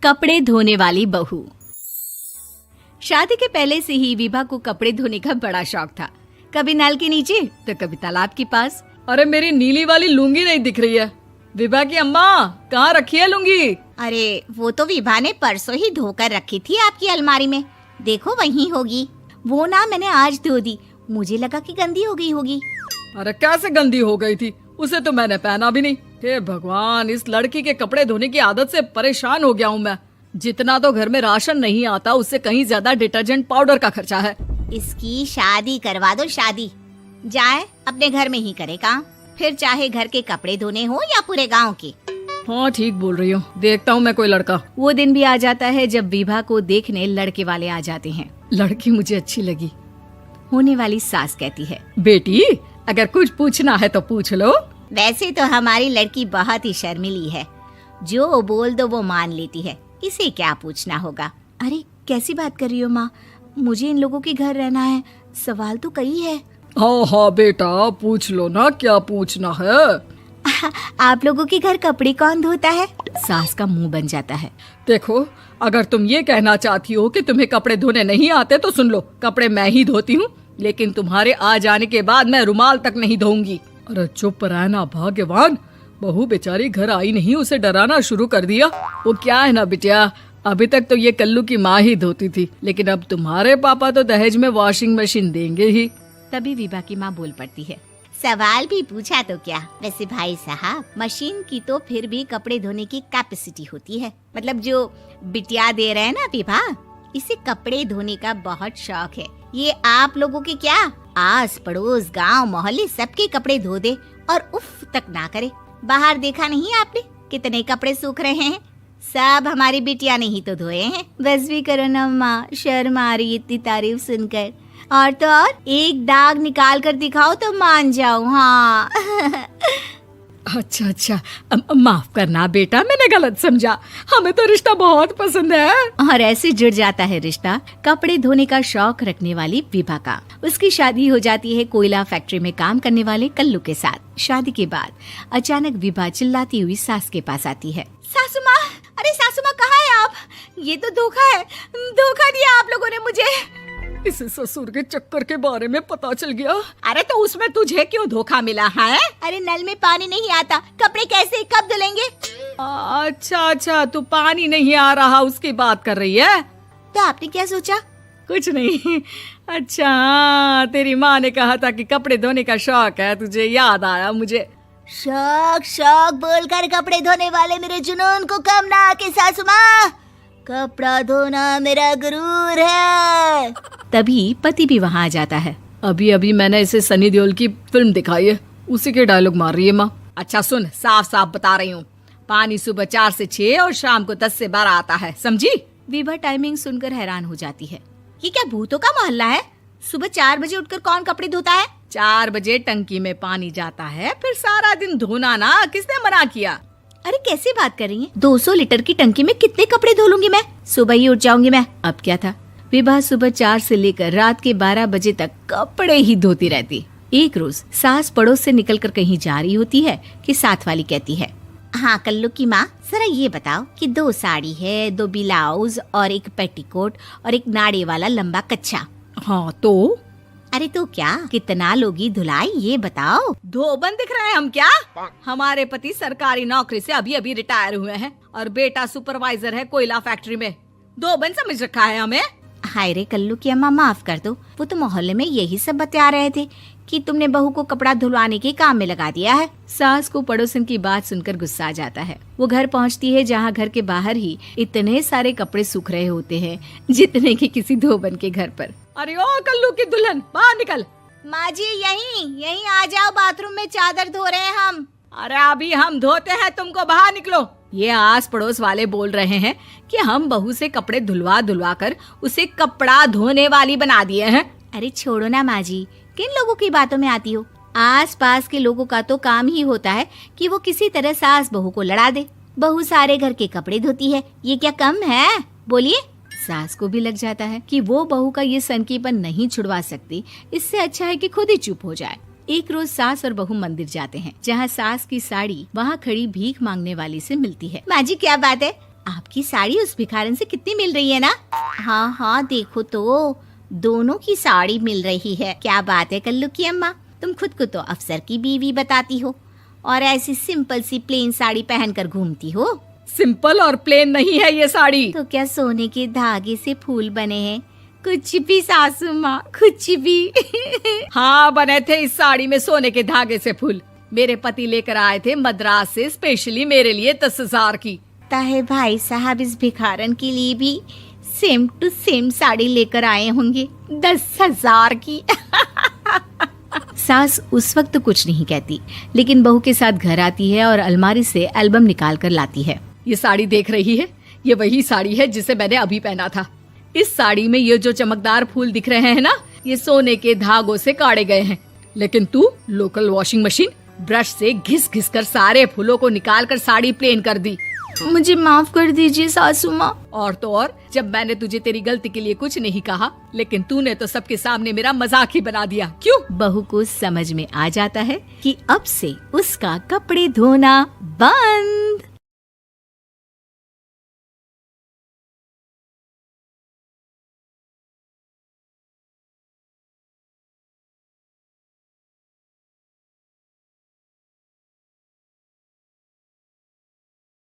कपड़े धोने वाली बहू। शादी के पहले से ही विभा को कपड़े धोने का बड़ा शौक था। कभी नल के नीचे तो कभी तालाब के पास। अरे मेरी नीली वाली लुंगी नहीं दिख रही है। विभा की अम्मा, कहाँ रखी है लुंगी? अरे वो तो विभा ने परसों ही धोकर रखी थी आपकी अलमारी में, देखो वहीं होगी। वो ना मैंने आज धो दी, मुझे लगा कि गंदी हो गई होगी। अरे कैसे गंदी हो गई थी? उसे तो मैंने पहना भी नहीं। हे भगवान, इस लड़की के कपड़े धोने की आदत से परेशान हो गया हूँ मैं। जितना तो घर में राशन नहीं आता, उससे कहीं ज्यादा डिटर्जेंट पाउडर का खर्चा है। इसकी शादी करवा दो, शादी जाए अपने घर में ही करे काम, फिर चाहे घर के कपड़े धोने हो या पूरे गांव के। हाँ ठीक बोल रही हूँ, देखता हूँ मैं कोई लड़का। वो दिन भी आ जाता है जब विभा को देखने लड़के वाले आ जाते हैं। लड़की मुझे अच्छी लगी। होने वाली सास कहती है, बेटी अगर कुछ पूछना है तो पूछ लो। वैसे तो हमारी लड़की बहुत ही शर्मीली है, जो बोल दो वो मान लेती है, इसे क्या पूछना होगा। अरे कैसी बात कर रही हो माँ, मुझे इन लोगों के घर रहना है, सवाल तो कई है। हाँ हाँ बेटा, पूछ लो ना, क्या पूछना है। आप लोगों के घर कपड़े कौन धोता है? सास का मुंह बन जाता है। देखो, अगर तुम ये कहना चाहती हो कि तुम्हें कपड़े धोने नहीं आते तो सुन लो, कपड़े मैं ही धोती हूँ, लेकिन तुम्हारे आ जाने के बाद मैं रुमाल तक नहीं धोऊंगी। अरे चुप रहना भाग्यवान, बहू बेचारी घर आई नहीं, उसे डराना शुरू कर दिया। वो क्या है ना बिटिया, अभी तक तो ये कल्लू की माँ ही धोती थी, लेकिन अब तुम्हारे पापा तो दहेज में वॉशिंग मशीन देंगे ही। तभी विभा की माँ बोल पड़ती है, सवाल भी पूछा तो क्या। वैसे भाई साहब, मशीन की तो फिर भी कपड़े धोने की कैपेसिटी होती है, मतलब जो बिटिया दे रहे हैं ना विभा, इसे कपड़े धोने का बहुत शौक है। ये आप लोगों के क्या, आस पड़ोस गांव मोहल्ले सबके कपड़े धो दे और उफ तक ना करे। बाहर देखा नहीं आपने कितने कपड़े सूख रहे हैं, सब हमारी बिटिया ने ही तो धोए हैं। बस भी करो ना माँ, शर्म आ रही इतनी तारीफ सुनकर। और तो और एक दाग निकाल कर दिखाओ तो मान जाओ। हाँ अच्छा अच्छा, माफ करना बेटा, मैंने गलत समझा। हमें तो रिश्ता बहुत पसंद है। और ऐसे जुड़ जाता है रिश्ता कपड़े धोने का शौक रखने वाली विभा का। उसकी शादी हो जाती है कोयला फैक्ट्री में काम करने वाले कल्लू के साथ। शादी के बाद अचानक विभा चिल्लाती हुई सास के पास आती है। सासू माँ, अरे सासू माँ कहाँ है आप? ये तो धोखा है, धोखा दिया आप लोगों ने मुझे। इसे ससुर के चक्कर के बारे में पता चल गया। अरे तो उसमें तुझे क्यों धोखा मिला है? अरे नल में पानी नहीं आता, कपड़े कैसे कब धुलेंगे? अच्छा अच्छा, तू पानी नहीं आ रहा उसकी बात कर रही है। तो आपने क्या सोचा? कुछ नहीं। अच्छा, तेरी माँ ने कहा था कि कपड़े धोने का शौक है तुझे, याद आया मुझे। शौक शौक बोलकर कपड़े धोने वाले मेरे जुनून को कम ना आके सासू माँ, कपड़ा धोना मेरा गुरूर है। तभी पति भी वहाँ आ जाता है। अभी अभी मैंने इसे सनी देओल की फिल्म दिखाई है, उसी के डायलॉग मार रही है माँ। अच्छा सुन, साफ साफ बता रही हूँ, पानी सुबह 4 से 6 और शाम को 10 से 12 आता है, समझी? विभा टाइमिंग सुनकर हैरान हो जाती है। ये क्या भूतों का मोहल्ला है? सुबह 4 बजे उठकर कौन कपड़े धोता है? 4 बजे टंकी में पानी जाता है, फिर सारा दिन धोना ना, किसने मना किया? अरे कैसी बात कर रही हैं? 200 लीटर की टंकी में कितने कपड़े धो लूंगी मैं, सुबह ही उठ जाऊंगी मैं। अब क्या था, विभा सुबह 4 से लेकर रात के 12 बजे तक कपड़े ही धोती रहती। एक रोज सास पड़ोस से निकलकर कहीं जा रही होती है कि साथ वाली कहती है, हाँ कल्लू की माँ, जरा ये बताओ कि 2 साड़ी है, 2 ब्लाउज और एक पेटीकोट और एक नाड़े वाला लंबा कच्छा। हाँ तो? अरे तो क्या, कितना लोगी धुलाई ये बताओ। धोबन दिख रहे हैं हम क्या? हमारे पति सरकारी नौकरी से अभी अभी रिटायर हुए हैं और बेटा सुपरवाइजर है कोयला फैक्ट्री में। धोबन समझ रखा है हमें। हाय रे कल्लू की अम्मा, माफ कर दो, वो तो मोहल्ले में यही सब बता रहे थे कि तुमने बहू को कपड़ा धुलवाने के काम में लगा दिया है। सास को पड़ोसन की बात सुनकर गुस्सा आ जाता है। वो घर पहुंचती है जहां घर के बाहर ही इतने सारे कपड़े सूख रहे होते हैं जितने कि किसी धोबन के घर पर। अरे ओ कल्लू की दुल्हन, बाहर निकल। माँ जी यहीं आ जाओ, बाथरूम में चादर धो रहे हैं हम। अरे अभी हम धोते हैं, तुमको बाहर निकलो। ये आस पड़ोस वाले बोल रहे हैं कि हम बहू से कपड़े धुलवा धुलवा कर उसे कपड़ा धोने वाली बना दिए हैं। अरे छोड़ो ना माँ जी, किन लोगों की बातों में आती हो? आस पास के लोगों का तो काम ही होता है कि वो किसी तरह सास बहू को लड़ा दे। बहू सारे घर के कपड़े धोती है, ये क्या कम है? बोलिए। सास को भी लग जाता है कि वो बहू का ये सनकीपन नहीं छुड़वा सकती, इससे अच्छा है कि खुद ही चुप हो जाए। एक रोज सास और बहू मंदिर जाते हैं, जहाँ सास की साड़ी वहाँ खड़ी भीख मांगने वाली से मिलती है। माँ जी क्या बात है, आपकी साड़ी उस भिखारन से कितनी मिल रही है ना? हाँ हाँ देखो तो, दोनों की साड़ी मिल रही है। क्या बात है कल्लू की अम्मा, तुम खुद को तो अफसर की बीवी बताती हो और ऐसी सिंपल सी प्लेन साड़ी पहनकर घूमती हो। सिंपल और प्लेन नहीं है ये साड़ी। तो क्या सोने के धागे से फूल बने हैं? कुछ भी सासू माँ, कुछ भी। हाँ बने थे इस साड़ी में सोने के धागे से फूल। मेरे पति लेकर आए थे मद्रास से स्पेशली मेरे लिए 10,000 की। ताहे भाई साहब इस भिखारन के लिए भी सेम टू सेम साड़ी लेकर आए होंगे 10,000 की। सास उस वक्त तो कुछ नहीं कहती, लेकिन बहू के साथ घर आती है और अलमारी से एल्बम निकाल कर लाती है। ये साड़ी देख रही है, ये वही साड़ी है जिसे मैंने अभी पहना था। इस साड़ी में ये जो चमकदार फूल दिख रहे हैं ना, ये सोने के धागों से काढ़े गए हैं। लेकिन तू लोकल वॉशिंग मशीन ब्रश से घिस घिस कर सारे फूलों को निकाल कर साड़ी प्लेन कर दी। मुझे माफ कर दीजिए सासू माँ। और तो और, जब मैंने तुझे तेरी गलती के लिए कुछ नहीं कहा, लेकिन तूने तो सबके सामने मेरा मजाक ही बना दिया। क्यों? बहू को समझ में आ जाता है कि अब से उसका कपड़े धोना बंद।